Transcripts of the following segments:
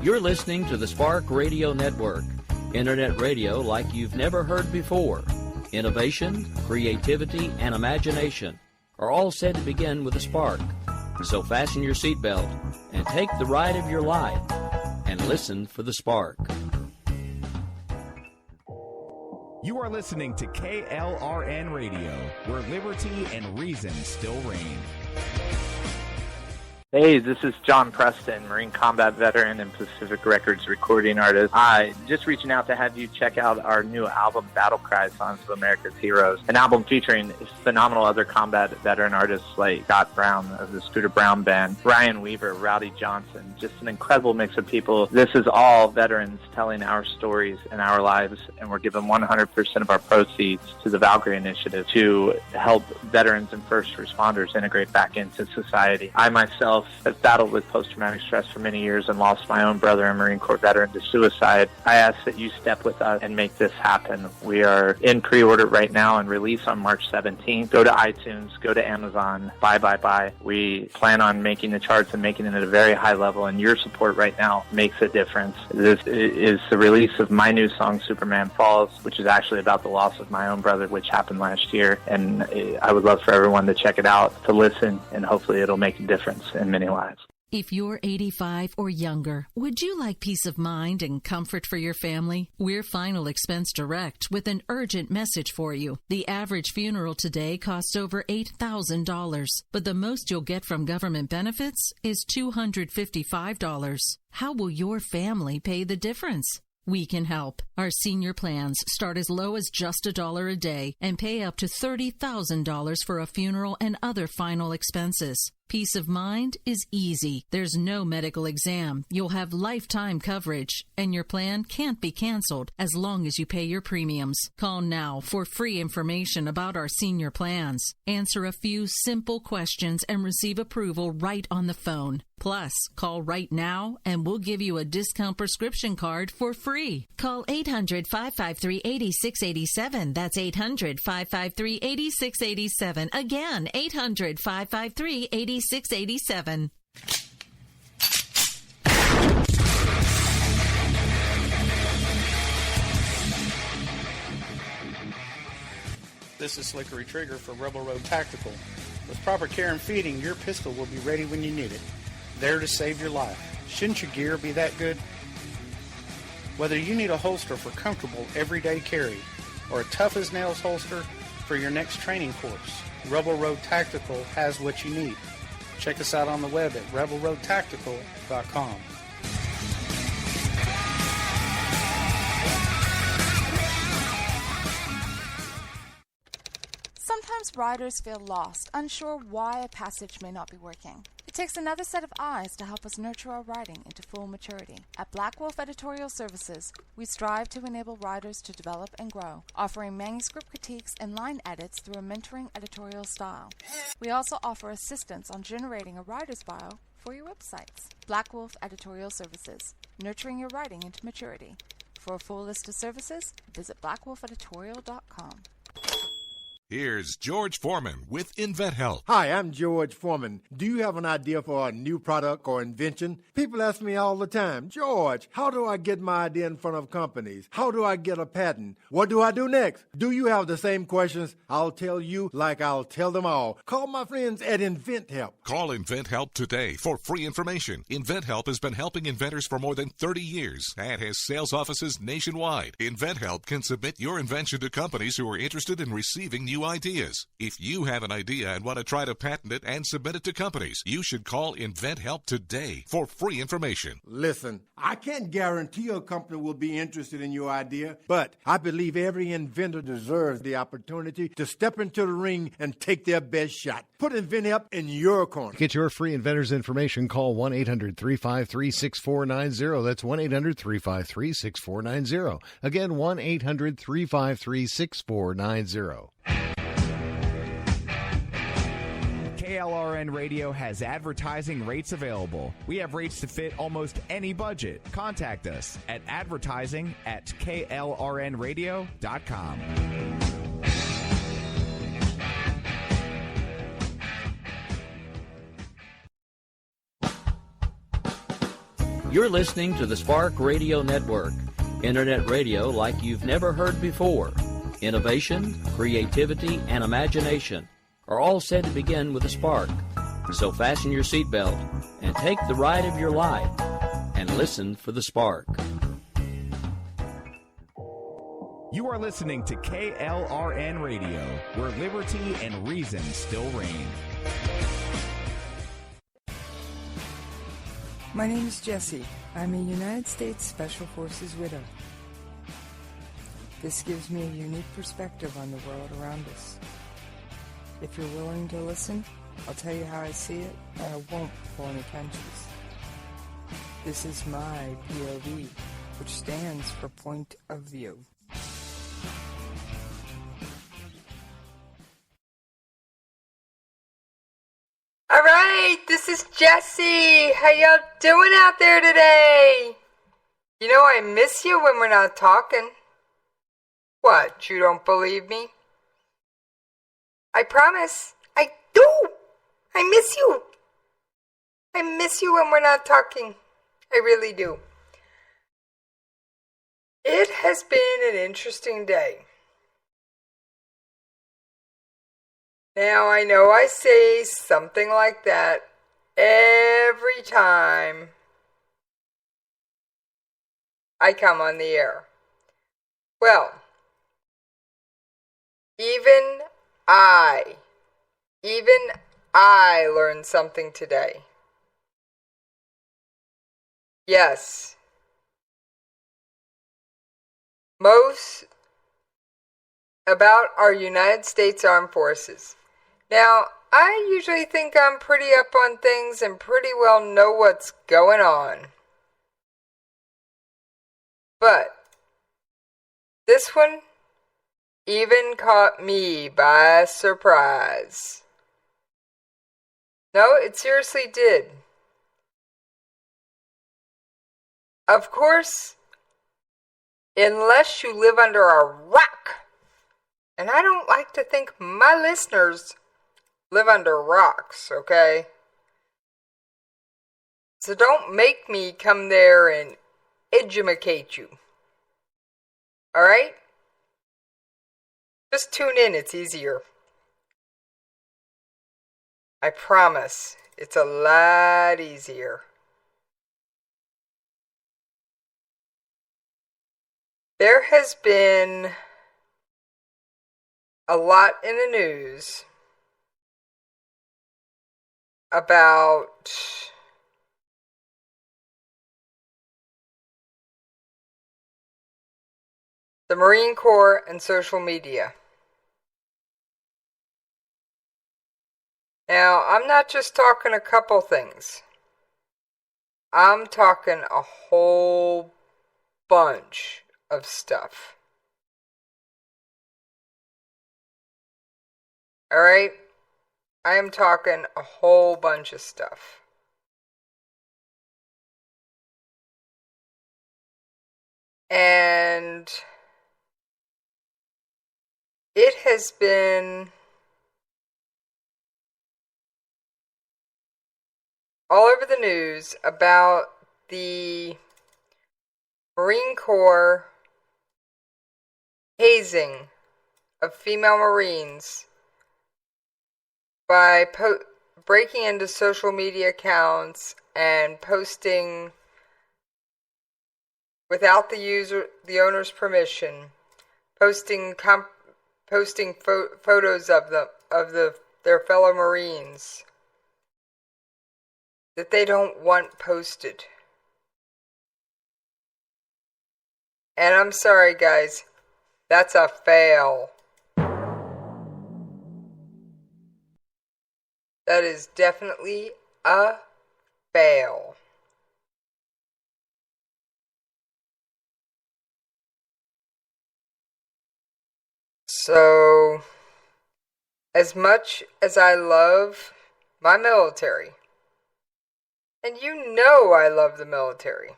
You're listening to the Spark Radio Network, Internet radio like you've never heard before. Innovation, creativity, and imagination are all said to begin with a spark. So fasten your seatbelt and take the ride of your life and listen for the spark. You are listening to KLRN Radio, where liberty and reason still reign. Hey, this is John Preston, Marine Combat Veteran and Pacific Records recording artist. Just reaching out to have you check out our new album, Battle Cry, Songs of America's Heroes, an album featuring phenomenal other combat veteran artists like Scott Brown of the Scooter Brown Band, Ryan Weaver, Rowdy Johnson, just an incredible mix of people. This is all veterans telling our stories and our lives, and we're giving 100% of our proceeds to the Valkyrie Initiative to help veterans and first responders integrate back into society. I myself have battled with post-traumatic stress for many years and lost my own brother, a Marine Corps veteran, to suicide. I ask that you step with us and make this happen. We are in pre-order right now and release on March 17th. Go to iTunes, go to Amazon, buy. We plan on making the charts and making it at a very high level, and your support right now makes a difference. This is the release of my new song, Superman Falls, which is actually about the loss of my own brother, which happened last year, and I would love for everyone to check it out, to listen, and hopefully it'll make a difference in many lives. If you're 85 or younger, would you like peace of mind and comfort for your family? We're Final Expense Direct with an urgent message for you. The average funeral today costs over $8,000, but the most you'll get from government benefits is $255. How will your family pay the difference? We can help. Our senior plans start as low as just $1 a day and pay up to $30,000 for a funeral and other final expenses. Peace of mind is easy. There's no medical exam. You'll have lifetime coverage, and your plan can't be canceled as long as you pay your premiums. Call now for free information about our senior plans. Answer a few simple questions and receive approval right on the phone. Plus, call right now and we'll give you a discount prescription card for free. Call 800-553-8687. That's 800-553-8687. Again, 800-553-8687. This is Slickery Trigger for Rebel Road Tactical. With proper care and feeding, your pistol will be ready when you need it. There to save your life. Shouldn't your gear be that good? Whether you need a holster for comfortable everyday carry or a tough-as-nails holster for your next training course, Rebel Road Tactical has what you need. Check us out on the web at rebelroadtactical.com. Sometimes riders feel lost, unsure why a passage may not be working. It takes another set of eyes to help us nurture our writing into full maturity. At Black Wolf Editorial Services, we strive to enable writers to develop and grow, offering manuscript critiques and line edits through a mentoring editorial style. We also offer assistance on generating a writer's bio for your websites. Black Wolf Editorial Services, nurturing your writing into maturity. For a full list of services, visit blackwolfeditorial.com. Here's George Foreman with InventHelp. Hi, I'm George Foreman. Do you have an idea for a new product or invention? People ask me all the time, George, how do I get my idea in front of companies? How do I get a patent? What do I do next? Do you have the same questions? I'll tell you like I'll tell them all. Call my friends at InventHelp. Call InventHelp today for free information. InventHelp has been helping inventors for more than 30 years and has sales offices nationwide. InventHelp can submit your invention to companies who are interested in receiving new ideas. If you have an idea and want to try to patent it and submit it to companies, you should call InventHelp today for free information. Listen, I can't guarantee a company will be interested in your idea, but I believe every inventor deserves the opportunity to step into the ring and take their best shot. Put InventHelp in your corner. To get your free inventor's information, call 1-800-353-6490. That's 1-800-353-6490. Again, 1-800-353-6490. KLRN Radio has advertising rates available. We have rates to fit almost any budget. Contact us at advertising@klrnradio.com. You're listening to the Spark Radio Network, Internet radio like you've never heard before. Innovation, creativity, and imagination are all said to begin with a spark. So fasten your seatbelt and take the ride of your life and listen for the spark. You are listening to KLRN Radio, where liberty and reason still reign. My name is Jessie. I'm a United States Special Forces widow. This gives me a unique perspective on the world around us. If you're willing to listen, I'll tell you how I see it, and I won't pull any punches. This is my POV, which stands for Point of View. All right, this is Jessie. How y'all doing out there today? You know I miss you when we're not talking. What, you don't believe me? I promise, I do. I miss you. I miss you when we're not talking. I really do. It has been an interesting day. Now, I know I say something like that every time I come on the air. Well, even I learned something today. Yes. Most about our United States Armed Forces. Now, I usually think I'm pretty up on things and pretty well know what's going on. But this one even caught me by surprise. No, it seriously did. Of course, unless you live under a rock, and I don't like to think my listeners live under rocks, okay? So don't make me come there and educate you. Alright? Just tune in, it's easier. I promise, it's a lot easier. There has been a lot in the news about the Marine Corps and social media. Now, I'm not just talking a couple things. I'm talking a whole bunch of stuff. Alright? I am talking a whole bunch of stuff. And it has been all over the news about the Marine Corps hazing of female Marines by breaking into social media accounts and posting without the owner's permission, posting photos of their fellow Marines that they don't want posted. And I'm sorry, guys, that's a fail. That is definitely a fail. So, as much as I love my military, and you know I love the military,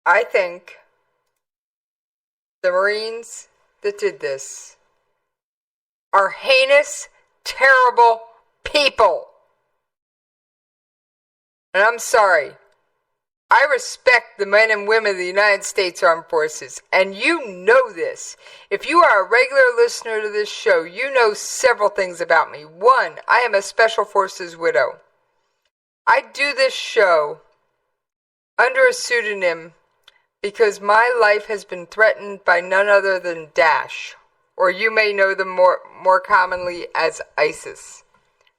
I think the Marines that did this are heinous, terrible people. And I'm sorry. I respect the men and women of the United States Armed Forces, and you know this. If you are a regular listener to this show, you know several things about me. One, I am a Special Forces widow. I do this show under a pseudonym because my life has been threatened by none other than Daesh, or you may know them more commonly as ISIS.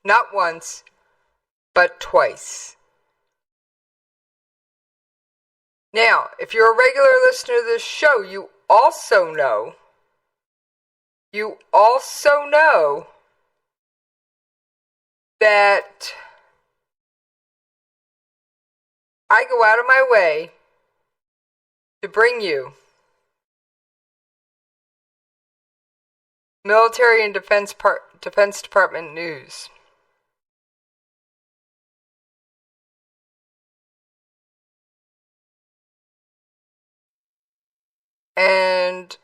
Not once, but twice. Now, if you're a regular listener to this show, you also know that I go out of my way to bring you military and Defense Department news. And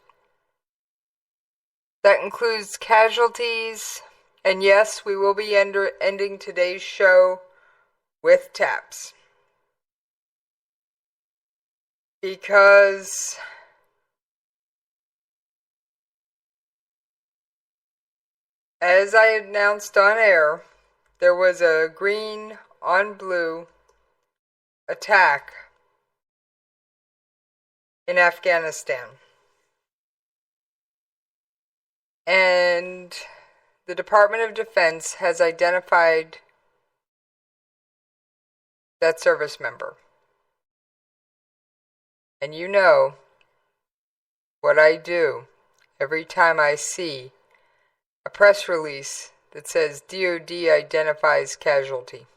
that includes casualties. And yes, we will be ending today's show with taps. Because as I announced on air, there was a green on blue attack in Afghanistan. And the Department of Defense has identified that service member. And you know what I do every time I see a press release that says DOD identifies casualty.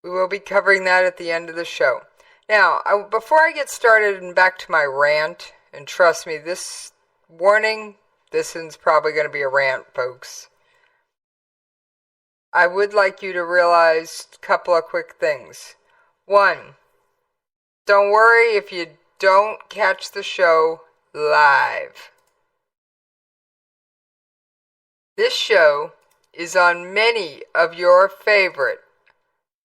We will be covering that at the end of the show. Now, before I get started and back to my rant, and trust me, this one's probably going to be a rant, folks. I would like you to realize a couple of quick things. One, don't worry if you don't catch the show live. This show is on many of your favorite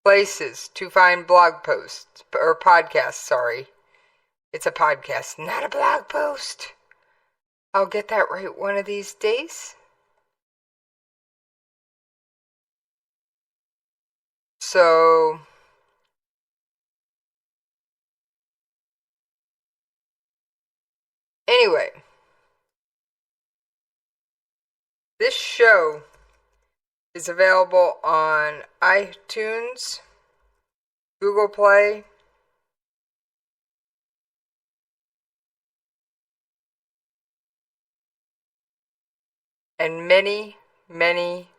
places to find blog posts, or podcasts, sorry. It's a podcast, not a blog post. I'll get that right one of these days. So, anyway, this show is available on iTunes, Google Play, and many, many,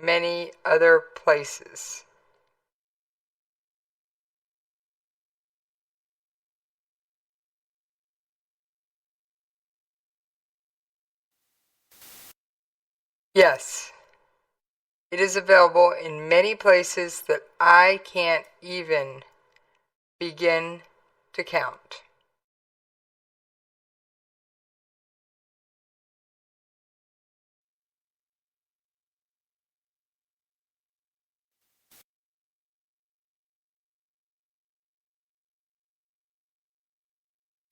many other places. Yes, it is available in many places that I can't even begin to count.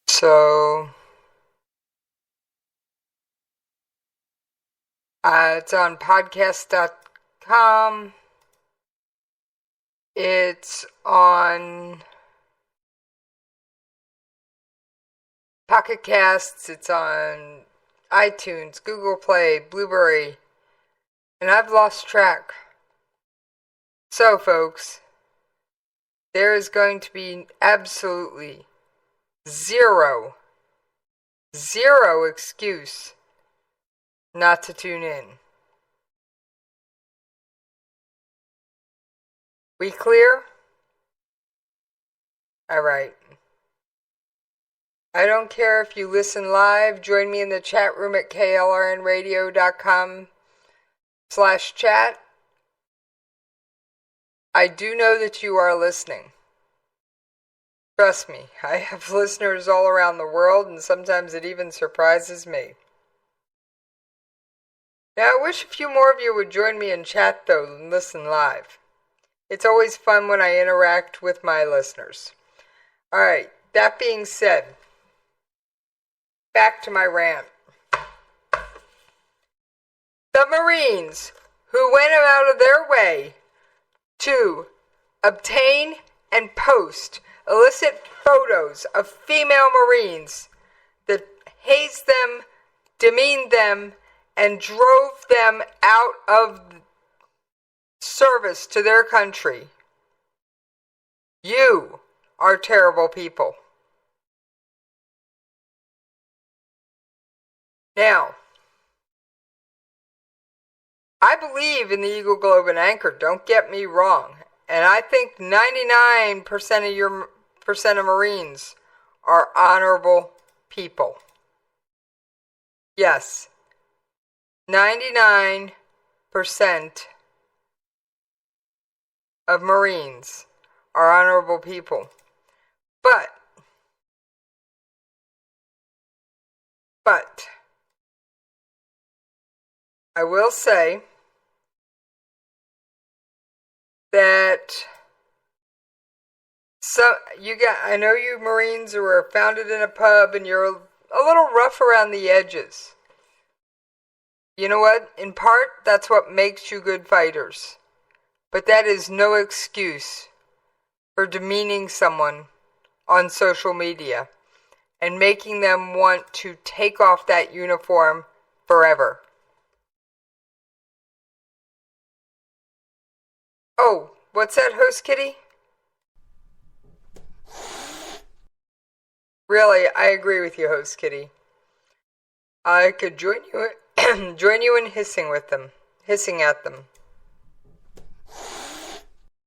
So, it's on podcast.com. It's on Pocket Casts. It's on iTunes, Google Play, Blueberry. And I've lost track. So, folks, there is going to be absolutely zero excuse not to tune in. We clear? Alright. I don't care if you listen live. Join me in the chat room at klrnradio.com/chat. I do know that you are listening. Trust me, I have listeners all around the world, and sometimes it even surprises me. Now, I wish a few more of you would join me in chat, though, and listen live. It's always fun when I interact with my listeners. All right, that being said, back to my rant. The Marines who went out of their way to obtain and post illicit photos of female Marines that hazed them, demeaned them, and drove them out of service to their country. You are terrible people. Now, I believe in the Eagle, Globe, and Anchor, don't get me wrong. And I think 99% of Marines are honorable people. Yes, 99% of Marines are honorable people. But I will say that I know you Marines who were founded in a pub and you're a little rough around the edges. You know what? In part, that's what makes you good fighters. But that is no excuse for demeaning someone on social media and making them want to take off that uniform forever. Oh, what's that, Host Kitty? Really, I agree with you, Host Kitty. I could join you in hissing at them.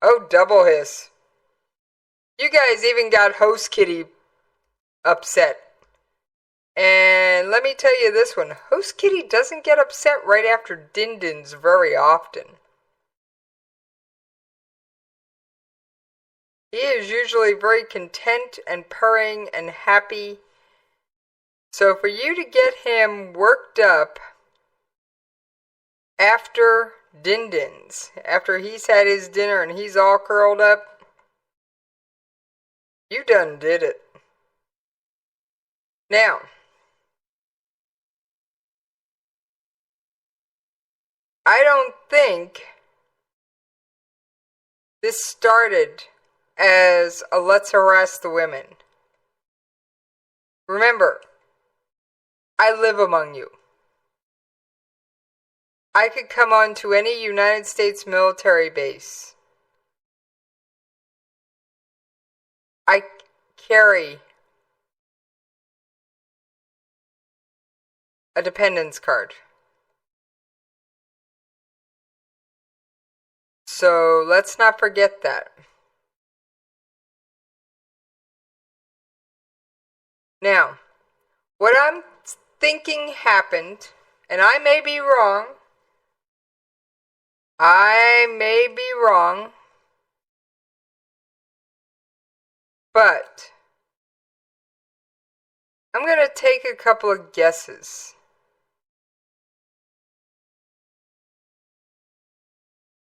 Oh, double hiss. You guys even got Host Kitty upset. And let me tell you this one, Host Kitty doesn't get upset right after din-dins very often. He is usually very content and purring and happy. So for you to get him worked up after din-dins, after he's had his dinner and he's all curled up, you done did it. Now, I don't think this started as a let's harass the women. Remember, I live among you. I could come on to any United States military base. I carry a dependence card. So let's not forget that. Now, what I'm thinking happened, and I may be wrong, but I'm going to take a couple of guesses.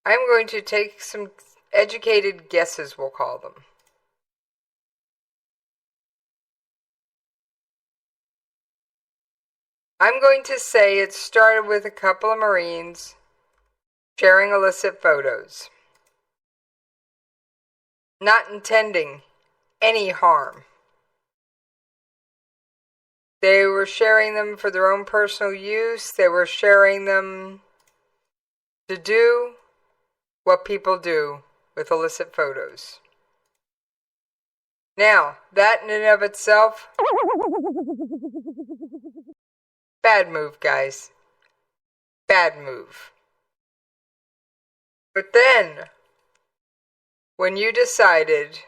I'm going to take some educated guesses, we'll call them. I'm going to say it started with a couple of Marines sharing illicit photos, not intending any harm. They were sharing them for their own personal use. They were sharing them to do what people do with illicit photos. Now, that in and of itself, bad move, guys. Bad move. But then, when you decided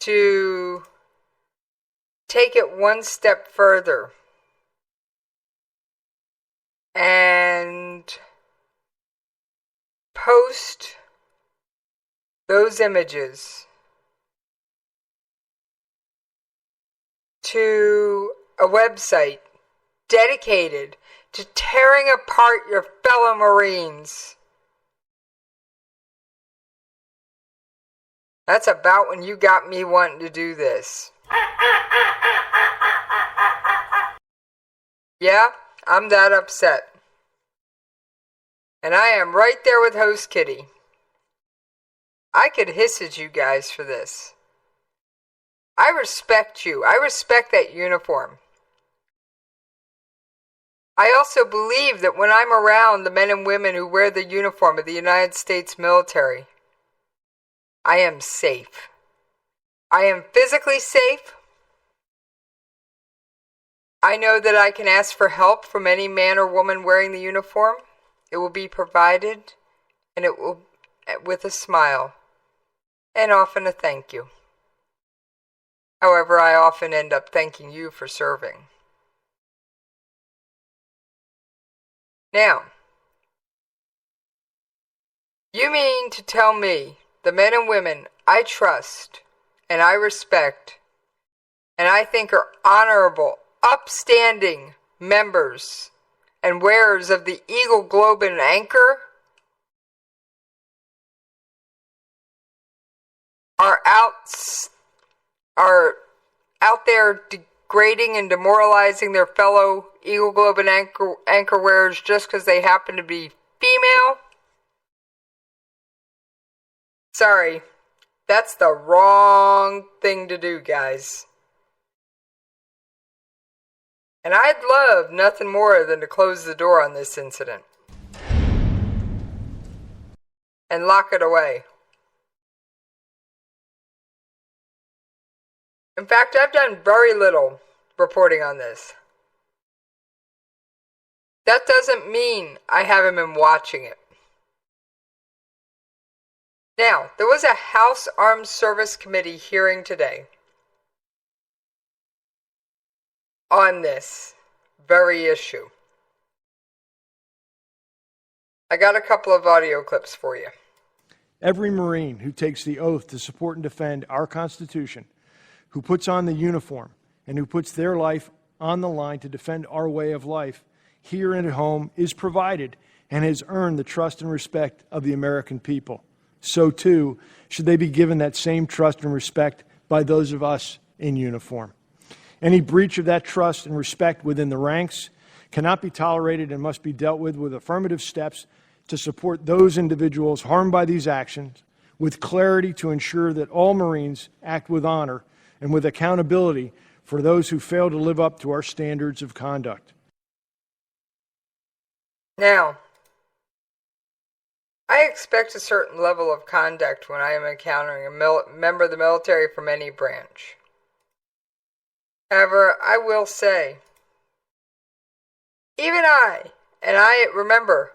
to take it one step further and post those images to a website dedicated to tearing apart your fellow Marines. That's about when you got me wanting to do this. Yeah, I'm that upset. And I am right there with Host Kitty. I could hiss at you guys for this. I respect you. I respect that uniform. I also believe that when I'm around the men and women who wear the uniform of the United States military, I am safe. I am physically safe. I know that I can ask for help from any man or woman wearing the uniform. It will be provided, and it will with a smile, and often a thank you. However, I often end up thanking you for serving. Now, you mean to tell me the men and women I trust and I respect and I think are honorable, upstanding members and wearers of the Eagle, Globe, and Anchor are out there degrading and demoralizing their fellow Eagle, Globe, and Anchor wearers just because they happen to be female? Sorry, that's the wrong thing to do, guys. And I'd love nothing more than to close the door on this incident and lock it away. In fact, I've done very little reporting on this. That doesn't mean I haven't been watching it. Now, there was a House Armed Service Committee hearing today on this very issue. I got a couple of audio clips for you. Every Marine who takes the oath to support and defend our Constitution, who puts on the uniform, and who puts their life on the line to defend our way of life here and at home is provided and has earned the trust and respect of the American people. So, too, should they be given that same trust and respect by those of us in uniform. Any breach of that trust and respect within the ranks cannot be tolerated and must be dealt with affirmative steps to support those individuals harmed by these actions, with clarity to ensure that all Marines act with honor and with accountability for those who fail to live up to our standards of conduct. Now, I expect a certain level of conduct when I am encountering a member of the military from any branch. However, I will say, even remember,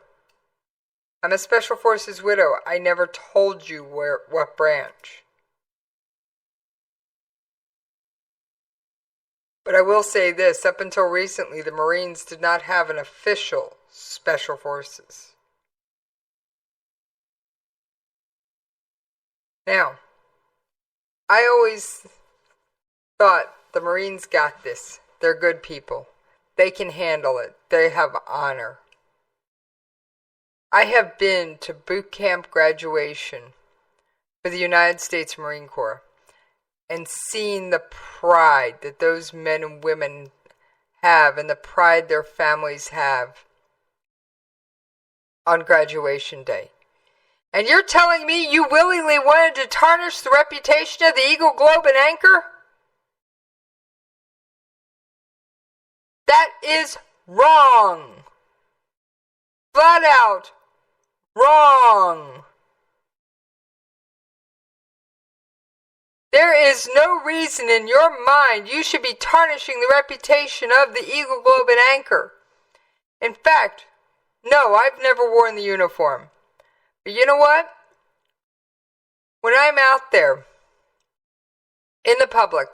I'm a Special Forces widow. I never told you what branch. But I will say this, up until recently, the Marines did not have an official Special Forces. Now, I always thought the Marines got this. They're good people. They can handle it. They have honor. I have been to boot camp graduation for the United States Marine Corps and seen the pride that those men and women have and the pride their families have on graduation day. And you're telling me you willingly wanted to tarnish the reputation of the Eagle, Globe, and Anchor? That is wrong. Flat out wrong. There is no reason in your mind you should be tarnishing the reputation of the Eagle, Globe, and Anchor. In fact, no, I've never worn the uniform. But you know what? When I'm out there in the public,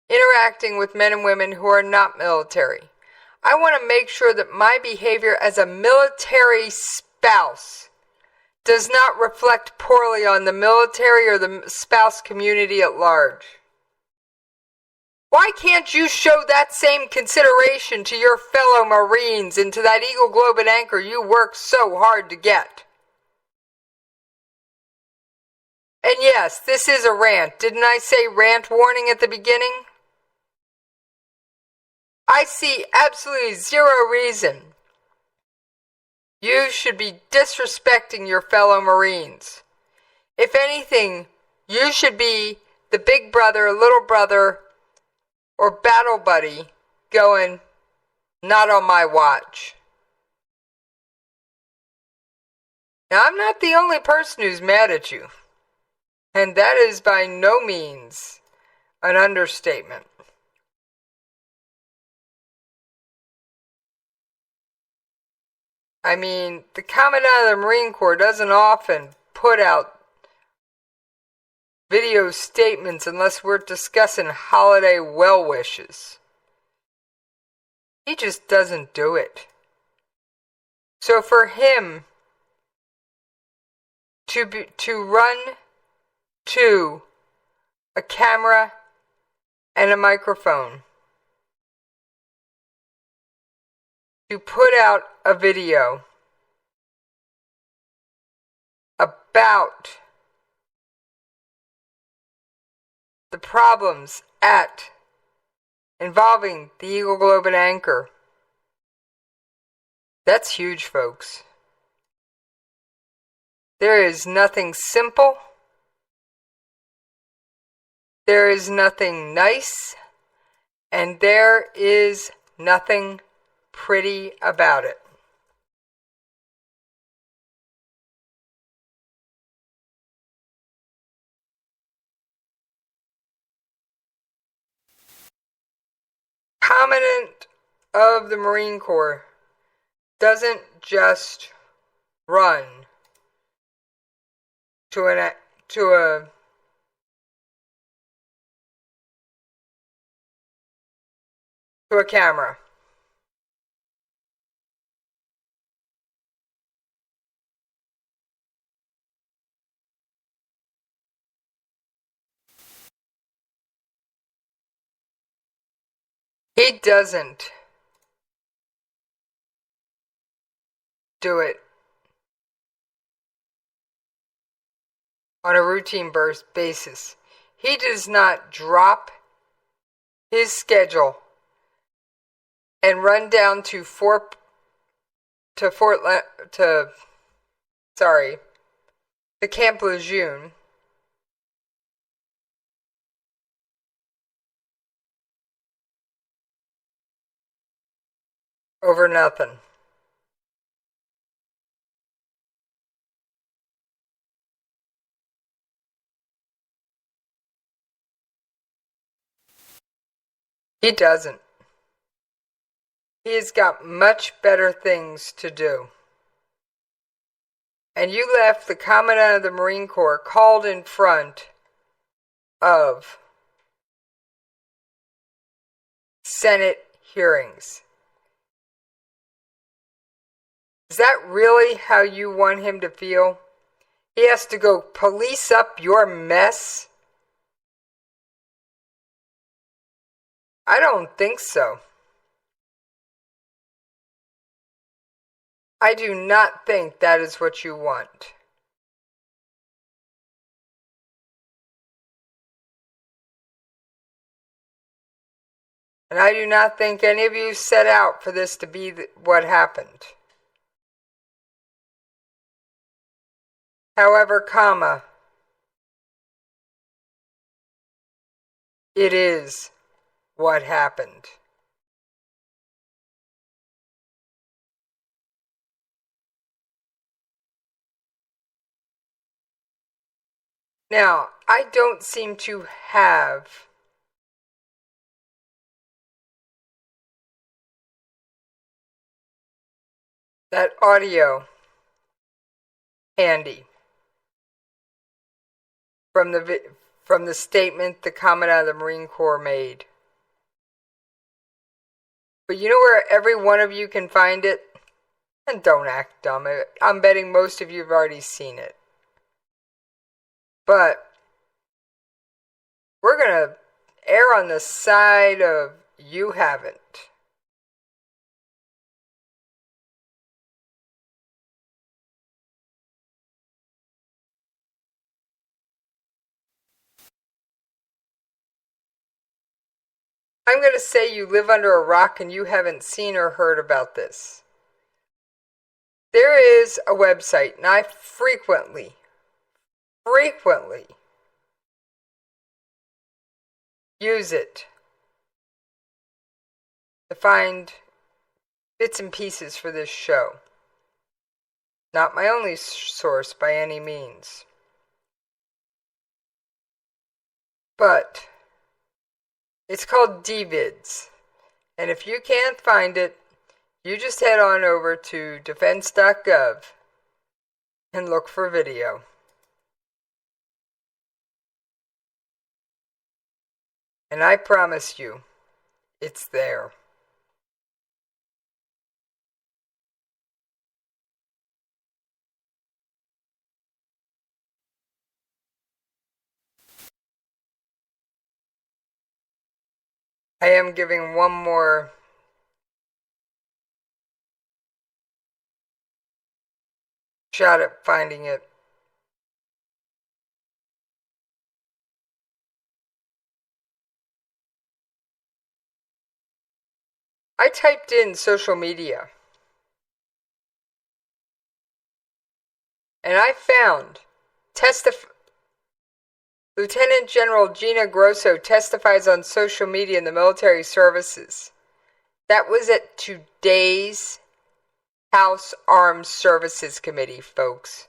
interacting with men and women who are not military, I want to make sure that my behavior as a military spouse does not reflect poorly on the military or the spouse community at large. Why can't you show that same consideration to your fellow Marines and to that Eagle Globe and Anchor you work so hard to get? And yes, this is a rant. Didn't I say rant warning at the beginning? I see absolutely zero reason you should be disrespecting your fellow Marines. If anything, you should be the big brother, little brother, or battle buddy going, not on my watch. Now, I'm not the only person who's mad at you. And that is by no means an understatement. I mean, the Commandant of the Marine Corps doesn't often put out video statements unless we're discussing holiday well wishes. He just doesn't do it. So for him to run to a camera and a microphone to put out a video about the problems involving the Eagle Globe and Anchor. That's huge, folks. There is nothing simple. There is nothing nice. And there is nothing pretty about it. Commandant of the Marine Corps doesn't just run to a camera. He doesn't do it on a routine basis. He does not drop his schedule and run down to Camp Lejeune over nothing. He doesn't. He has got much better things to do. And you left the Commandant of the Marine Corps called in front of Senate hearings. Is that really how you want him to feel? He has to go police up your mess? I don't think so. I do not think that is what you want. And I do not think any of you set out for this to be what happened. However, it is what happened. Now, I don't seem to have that audio handy from the statement the Commandant of the Marine Corps made. But you know where every one of you can find it? And don't act dumb. I'm betting most of you have already seen it. But we're going to err on the side of you haven't. I'm going to say you live under a rock and you haven't seen or heard about this. There is a website, and I frequently use it to find bits and pieces for this show. Not my only source by any means. But it's called DVids. And if you can't find it, you just head on over to defense.gov and look for video. And I promise you, it's there. I am giving one more shot at finding it. I typed in social media, and I found Lieutenant General Gina Grosso testifies on social media in the military services. That was at today's House Armed Services Committee, folks.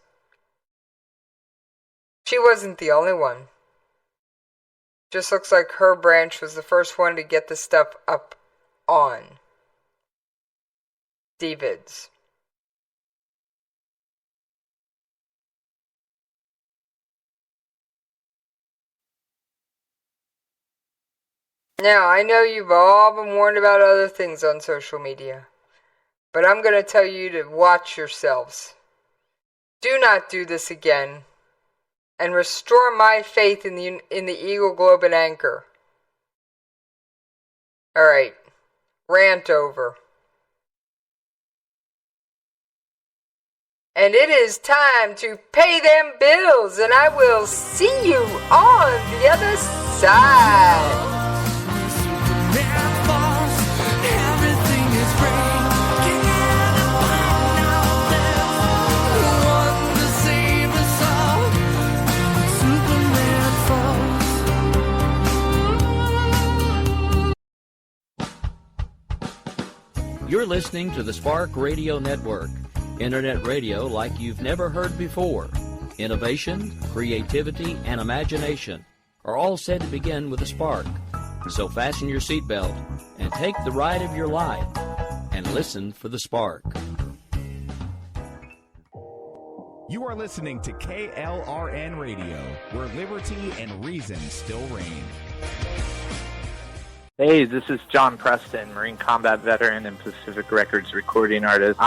She wasn't the only one. Just looks like her branch was the first one to get the stuff up on DVids. Now, I know you've all been warned about other things on social media, but I'm going to tell you to watch yourselves. Do not do this again, and restore my faith in the Eagle, Globe, and Anchor. Alright, rant over. And it is time to pay them bills, and I will see you on the other side. You're listening to the Spark Radio Network, Internet radio like you've never heard before. Innovation, creativity, and imagination are all said to begin with a spark. So fasten your seatbelt and take the ride of your life and listen for the spark. You are listening to KLRN Radio, where liberty and reason still reign. Hey, this is John Preston, Marine combat veteran and Pacific Records recording artist.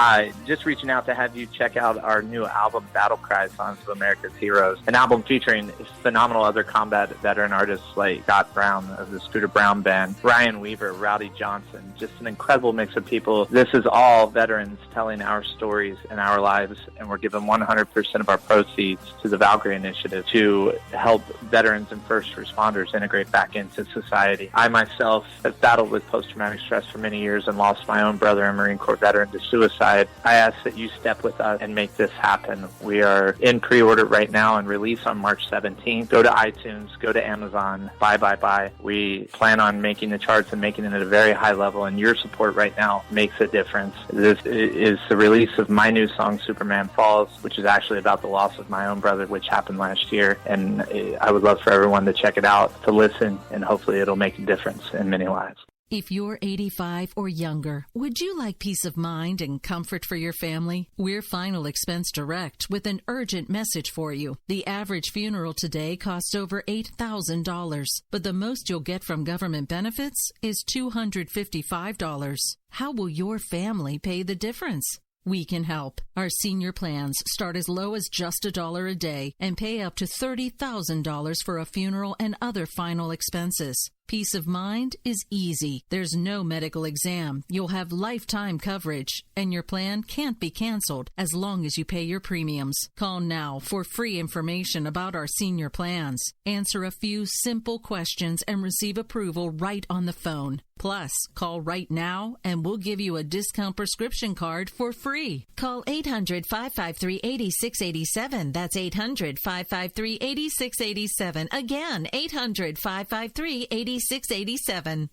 Just reaching out to have you check out our new album, Battle Cry, Songs of America's Heroes, an album featuring phenomenal other combat veteran artists like Scott Brown of the Scooter Brown Band, Ryan Weaver, Rowdy Johnson, just an incredible mix of people. This is all veterans telling our stories and our lives, and we're giving 100% of our proceeds to the Valkyrie Initiative to help veterans and first responders integrate back into society. I myself have battled with post-traumatic stress for many years and lost my own brother, a Marine Corps veteran, to suicide. I ask that you step with us and make this happen. We are in pre-order right now and release on March 17th. Go to iTunes, go to Amazon, buy. We plan on making the charts and making it at a very high level, and your support right now makes a difference. This is the release of my new song, Superman Falls, which is actually about the loss of my own brother, which happened last year, and I would love for everyone to check it out, to listen, and hopefully it'll make a difference in many lives. If you're 85 or younger, would you like peace of mind and comfort for your family? We're Final Expense Direct with an urgent message for you. The average funeral today costs over $8,000, but the most you'll get from government benefits is $255. How will your family pay the difference? We can help. Our senior plans start as low as just $1 a day and pay up to $30,000 for a funeral and other final expenses. Peace of mind is easy. There's no medical exam. You'll have lifetime coverage, and your plan can't be canceled as long as you pay your premiums. Call now for free information about our senior plans. Answer a few simple questions and receive approval right on the phone. Plus, call right now and we'll give you a discount prescription card for free. Call 800-553-8687. That's 800-553-8687. Again, 800-553-8687.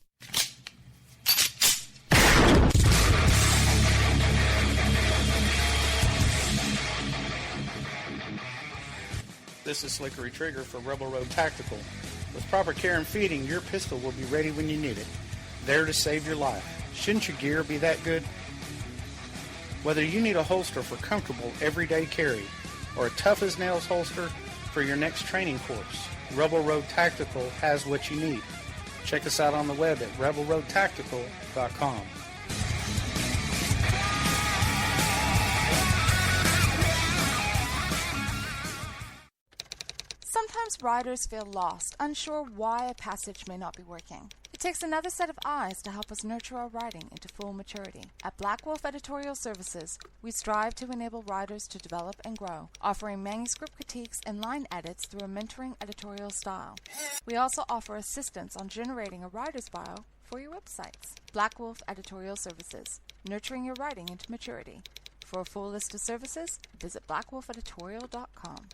This is Slickery Trigger for Rebel Road Tactical. With proper care and feeding, your pistol will be ready when you need it. There to save your life. Shouldn't your gear be that good? Whether you need a holster for comfortable everyday carry or a tough-as-nails holster for your next training course, Rebel Road Tactical has what you need. Check us out on the web at rebelroadtactical.com. Sometimes riders feel lost, unsure why a passage may not be working. It takes another set of eyes to help us nurture our writing into full maturity. At Black Wolf Editorial Services, we strive to enable writers to develop and grow, offering manuscript critiques and line edits through a mentoring editorial style. We also offer assistance on generating a writer's bio for your websites. Black Wolf Editorial Services, nurturing your writing into maturity. For a full list of services, visit blackwolfeditorial.com.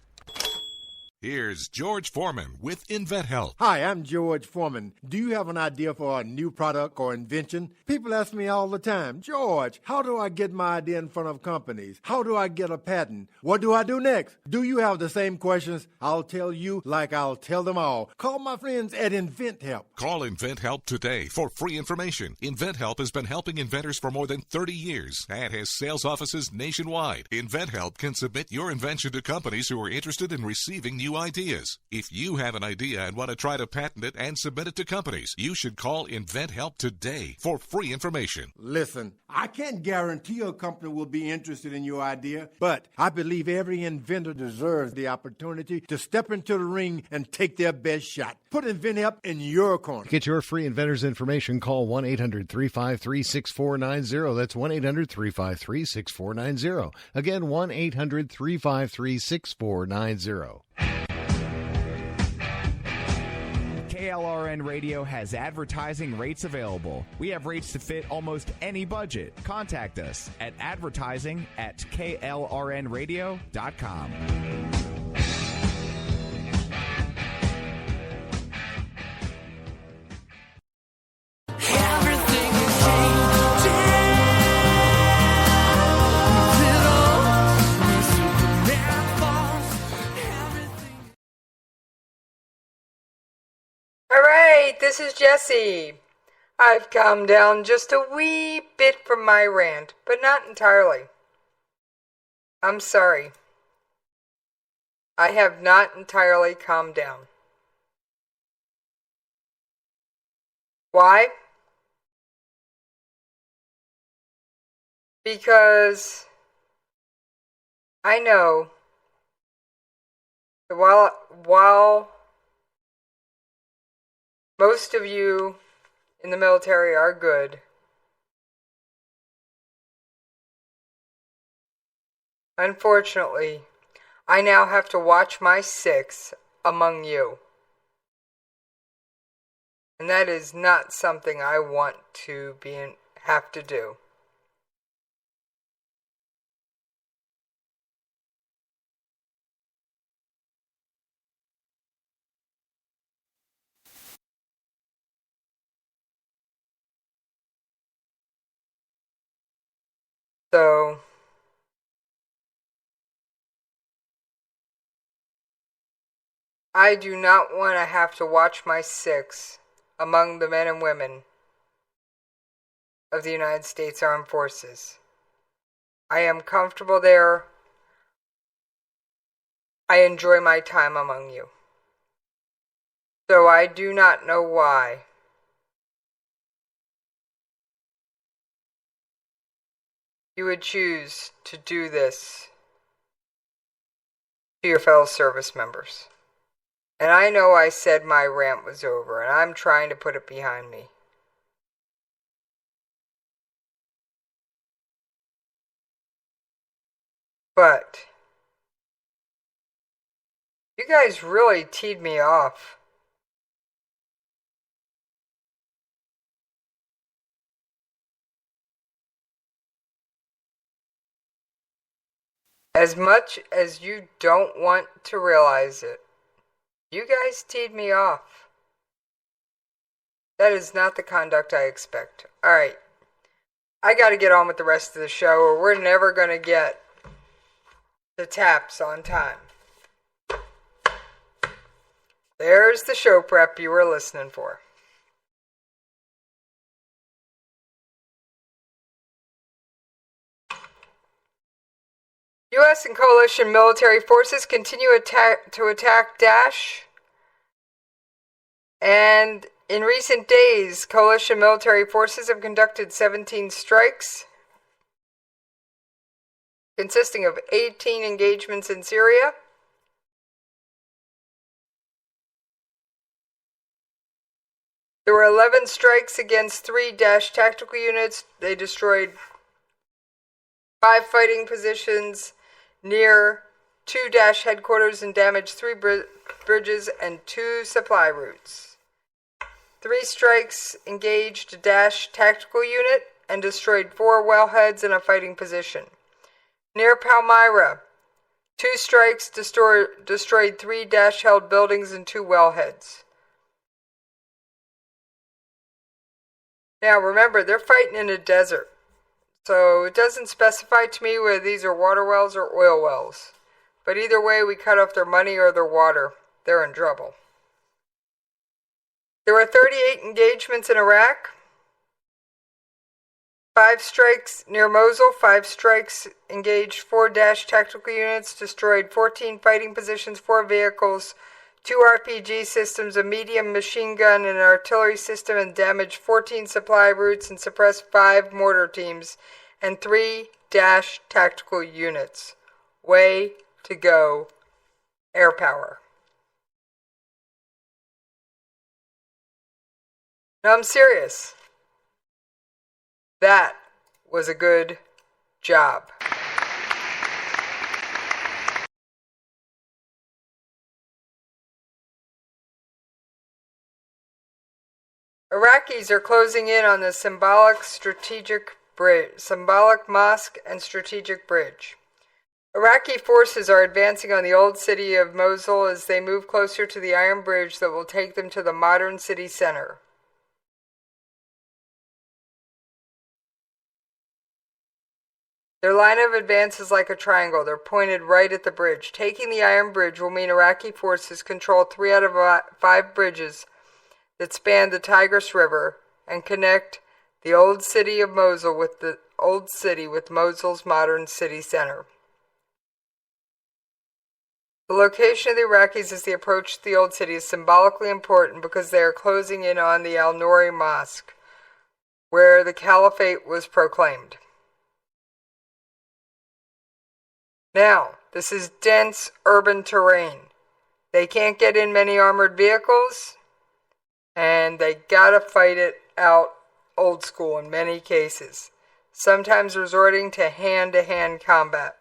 Here's George Foreman with InventHelp. Hi, I'm George Foreman. Do you have an idea for a new product or invention? People ask me all the time, George, how do I get my idea in front of companies? How do I get a patent? What do I do next? Do you have the same questions? I'll tell you like I'll tell them all. Call my friends at InventHelp. Call InventHelp today for free information. InventHelp has been helping inventors for more than 30 years and has sales offices nationwide. InventHelp can submit your invention to companies who are interested in receiving new ideas. If you have an idea and want to try to patent it and submit it to companies, you should call InventHelp today for free information. Listen, I can't guarantee a company will be interested in your idea, but I believe every inventor deserves the opportunity to step into the ring and take their best shot. Put InventHelp in your corner. To get your free inventor's information, call 1-800-353-6490. That's 1-800-353-6490. Again, 1-800-353-6490. KLRN Radio has advertising rates available. We have rates to fit almost any budget. Contact us at advertising@klrnradio.com. Alright, this is Jessie. I've calmed down just a wee bit from my rant, but not entirely. I'm sorry. I have not entirely calmed down. Why? Because I know that while most of you in the military are good, unfortunately, I now have to watch my six among you. And that is not something I want to have to do. So, I do not want to have to watch my six among the men and women of the United States Armed Forces. I am comfortable there. I enjoy my time among you. So I do not know why you would choose to do this to your fellow service members And I know I said my rant was over, and I'm trying to put it behind me. But you guys really teed me off. As much as you don't want to realize it, you guys teed me off. That is not the conduct I expect. Alright, I gotta get on with the rest of the show, or we're never gonna get the taps on time. There's the show prep you were listening for. U.S. and coalition military forces continue to attack Daesh. And in recent days, coalition military forces have conducted 17 strikes, consisting of 18 engagements in Syria, there were 11 strikes against 3 Daesh tactical units. They destroyed 5 fighting positions near 2 Daesh headquarters and damaged 3 bridges and 2 supply routes. 3 strikes engaged a Daesh tactical unit and destroyed 4 wellheads and a fighting position. Near Palmyra, 2 strikes destroyed 3 Daesh-held buildings and 2 wellheads. Now remember, they're fighting in a desert. So it doesn't specify to me whether these are water wells or oil wells. But either way, we cut off their money or their water. They're in trouble. There were 38 engagements in Iraq. 5 strikes near Mosul. 5 strikes engaged 4 Daesh tactical units, destroyed 14 fighting positions, 4 vehicles, 2 RPG systems, a medium machine gun, and an artillery system, and damaged 14 supply routes and suppressed 5 mortar teams and 3 Daesh tactical units. Way to go, air power. No, I'm serious. That was a good job. Iraqis are closing in on the symbolic mosque and strategic bridge. Iraqi forces are advancing on the old city of Mosul as they move closer to the iron bridge that will take them to the modern city center. Their line of advance is like a triangle. They're pointed right at the bridge. Taking the iron bridge will mean Iraqi forces control 3 out of 5 bridges that span the Tigris River and connect the old city of Mosul with the old city with Mosul's modern city center. The location of the Iraqis as they approach the old city is symbolically important because they are closing in on the Al-Nouri Mosque, where the caliphate was proclaimed. Now, this is dense urban terrain. They can't get in many armored vehicles, and they gotta fight it out old school in many cases, sometimes resorting to hand-to-hand combat.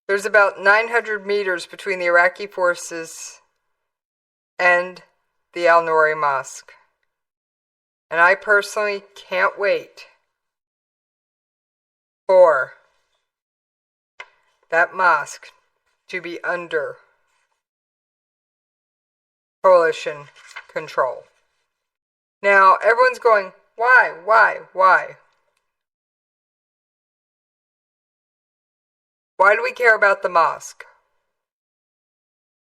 There's about 900 meters between the Iraqi forces and the Al-Nouri Mosque. And I personally can't wait for that mosque to be under coalition control. Now, everyone's going, why? Why do we care about the mosque?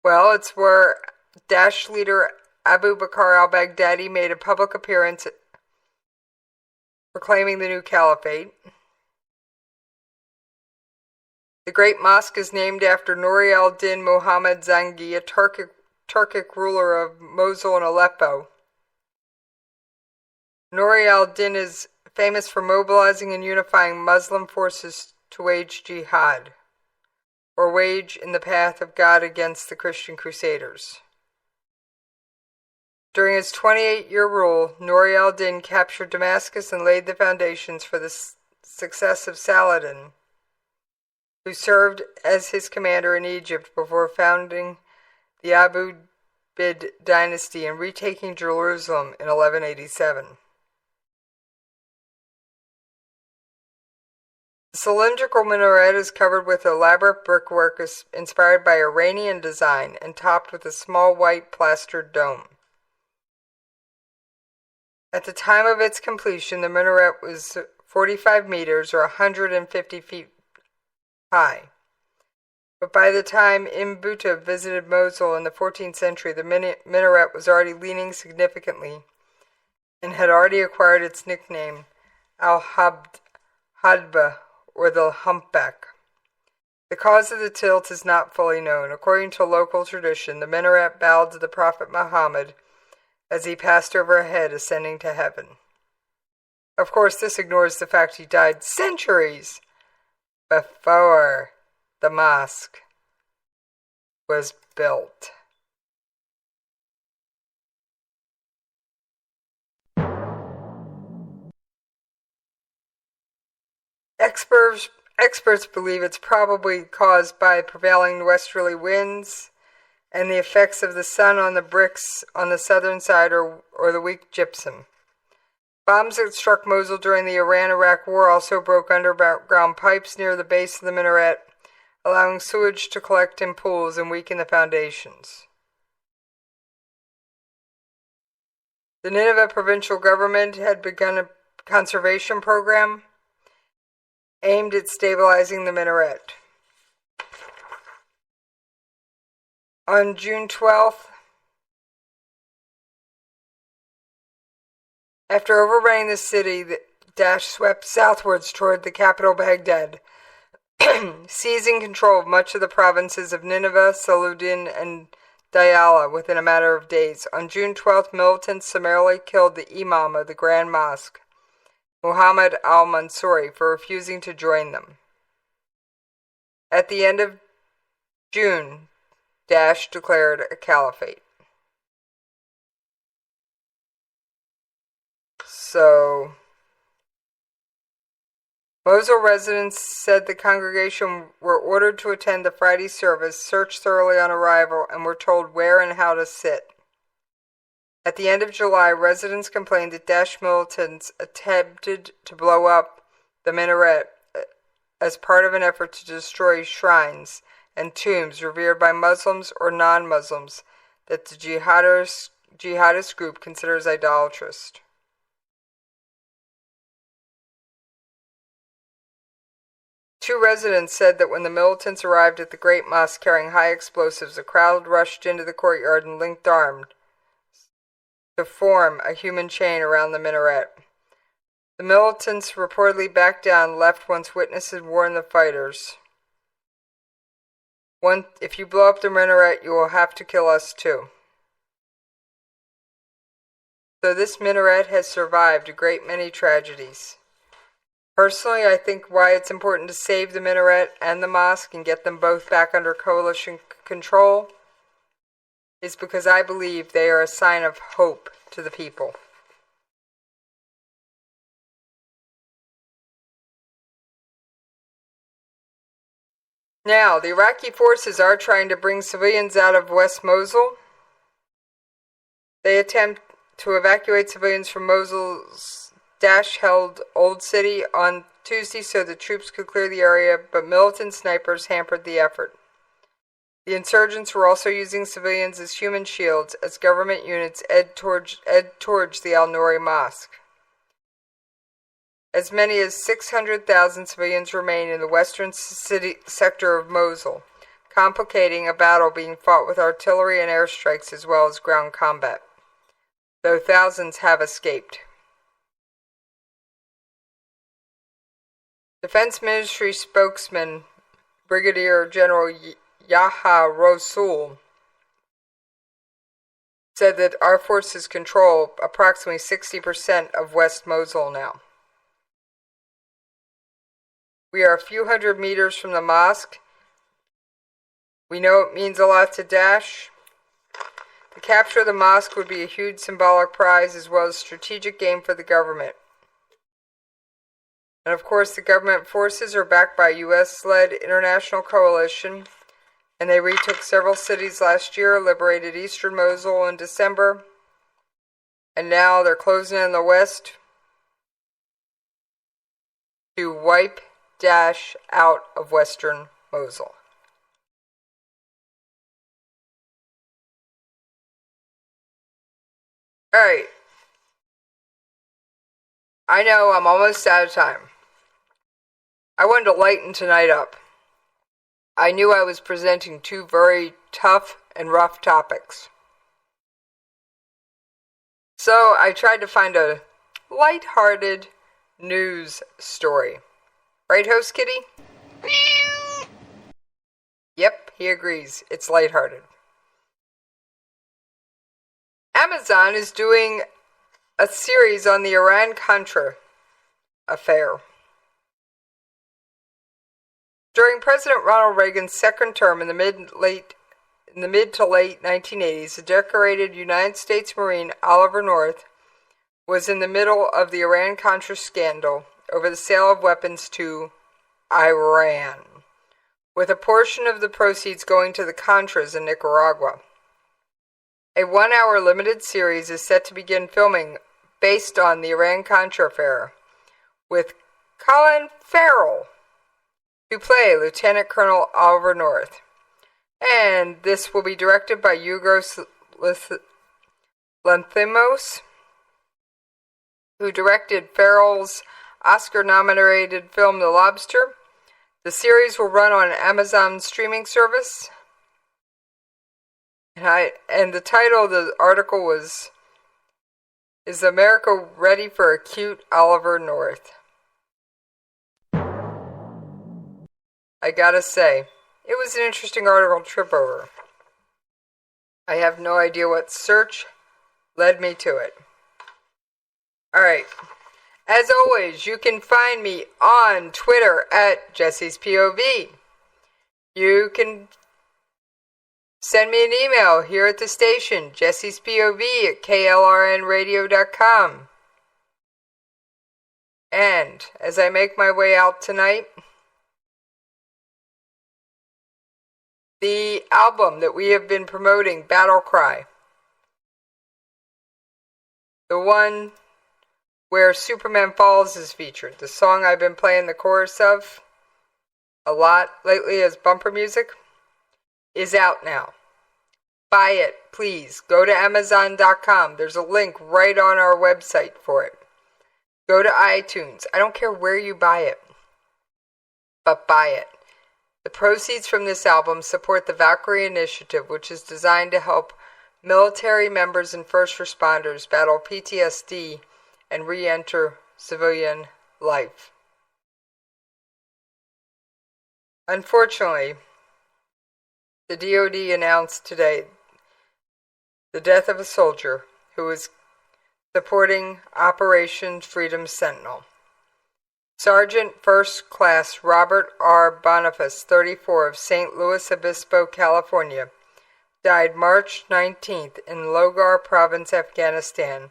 Well, it's where Daesh leader Abu Bakr al-Baghdadi made a public appearance proclaiming the new caliphate. The Great Mosque is named after Nouri al-Din Muhammad Zangi, a Turkic ruler of Mosul and Aleppo. Nouri al-Din is famous for mobilizing and unifying Muslim forces to wage jihad. or wage in the path of God against the Christian Crusaders. During his 28-year rule, Nur al-Din captured Damascus and laid the foundations for the success of Saladin, who served as his commander in Egypt before founding the Ayyubid dynasty and retaking Jerusalem in 1187. The cylindrical minaret is covered with elaborate brickwork inspired by Iranian design and topped with a small white plastered dome. At the time of its completion, the minaret was 45 meters or 150 feet high. But by the time Ibn Battuta visited Mosul in the 14th century, the minaret was already leaning significantly and had already acquired its nickname Al-Hadba, or the humpback. The cause of the tilt is not fully known. According to local tradition, the minaret bowed to the Prophet Muhammad as he passed overhead, ascending to heaven. Of course, this ignores the fact he died centuries before the mosque was built. Experts believe it's probably caused by prevailing westerly winds and the effects of the sun on the bricks on the southern side or the weak gypsum. Bombs that struck Mosul during the Iran-Iraq War also broke underground pipes near the base of the minaret, allowing sewage to collect in pools and weaken the foundations. The Nineveh provincial government had begun a conservation program aimed at stabilizing the minaret. On June 12th, after overrunning the city, the Daesh swept southwards toward the capital Baghdad, seizing control of much of the provinces of Nineveh, Saladin, and Diyala within a matter of days. On June 12th, militants summarily killed the imam of the Grand Mosque, Muhammad al-Mansouri, for refusing to join them. At the end of June, Daesh declared a caliphate. So, Mosul residents said the congregation were ordered to attend the Friday service, searched thoroughly on arrival, and were told where and how to sit. At the end of July, residents complained that Daesh militants attempted to blow up the minaret as part of an effort to destroy shrines and tombs revered by Muslims or non-Muslims that the jihadist group considers idolatrous. Two residents said that when the militants arrived at the Great Mosque carrying high explosives, a crowd rushed into the courtyard and linked arms to form a human chain around the minaret. The militants reportedly backed down and left once witnesses warned the fighters, "If you blow up the minaret, you will have to kill us too." So this minaret has survived a great many tragedies. Personally, I think why it's important to save the minaret and the mosque and get them both back under coalition control is because I believe they are a sign of hope to the people. Now, the Iraqi forces are trying to bring civilians out of West Mosul. They attempt to evacuate civilians from Mosul's Daesh-held Old City on Tuesday so the troops could clear the area, but militant snipers hampered the effort. The insurgents were also using civilians as human shields as government units edged towards the Al-Nouri Mosque. As many as 600,000 civilians remain in the western sector of Mosul, complicating a battle being fought with artillery and airstrikes as well as ground combat, though thousands have escaped. Defense Ministry spokesman Brigadier General Yahya Rasul said that our forces control approximately 60% of West Mosul now. We are a few hundred meters from the mosque, We know it means a lot to Daesh. The capture of the mosque would be a huge symbolic prize as well as strategic gain for the government. And of course, the government forces are backed by a U.S.-led international coalition, and they retook several cities last year, liberated eastern Mosul in December, and now they're closing in the west to wipe Daesh out of western Mosul. Alright. I know I'm almost out of time. I wanted to lighten tonight up. I knew I was presenting two very tough and rough topics. So I tried to find a light-hearted news story. Right, Host Kitty? Yep, he agrees. It's lighthearted. Amazon is doing a series on the Iran-Contra affair. During President Ronald Reagan's second term in the mid to late 1980s, the decorated United States Marine Oliver North was in the middle of the Iran-Contra scandal over the sale of weapons to Iran, with a portion of the proceeds going to the Contras in Nicaragua. A 1-hour limited series is set to begin filming based on the Iran-Contra affair, with Colin Farrell to play Lieutenant Colonel Oliver North. And this will be directed by Yorgos Lanthimos, who directed Farrell's Oscar-nominated film The Lobster. The series will run on Amazon streaming service. And the title of the article was, "Is America Ready for a Cute Oliver North?" I gotta say, it was an interesting article to trip over. I have no idea what search led me to it. Alright. As always, you can find me on Twitter at Jessies POV. You can send me an email here at the station, jessiespov@klrnradio.com. And as I make my way out tonight, the album that we have been promoting, Battle Cry, the one where Superman Falls is featured, the song I've been playing the chorus of a lot lately as bumper music, is out now. Buy it, please. Go to Amazon.com. There's a link right on our website for it. Go to iTunes. I don't care where you buy it, but buy it. The proceeds from this album support the Valkyrie Initiative, which is designed to help military members and first responders battle PTSD and re-enter civilian life. Unfortunately, the DoD announced today the death of a soldier who was supporting Operation Freedom Sentinel. Sergeant First Class Robert R. Boniface, 34, of St. Luis Obispo, California, died March 19th in Logar Province, Afghanistan,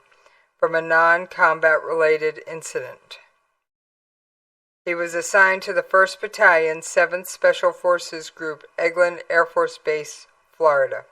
from a non-combat related incident. He was assigned to the 1st Battalion, 7th Special Forces Group, Eglin Air Force Base, Florida.